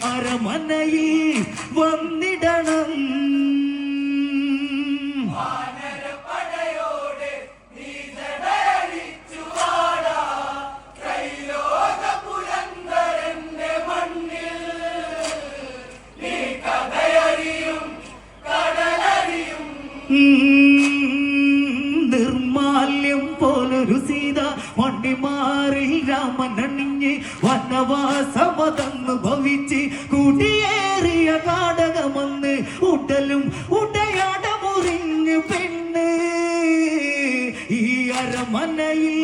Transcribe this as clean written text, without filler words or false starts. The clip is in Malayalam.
അരമനയിൽ വന്നിടണം. നിർമാല്യം പോലൊരു സീത മണ്ണിമാറിൽ രാമനണിഞ്ഞ് വനവാസമതന്ന് ഭവിച്ച് കൂട്ടിയേറിയ കാടകമെന്ന് ഉടലും ഉടയാട മുറിഞ്ഞ് പെണ്ണ് ഈ അരമനയിൽ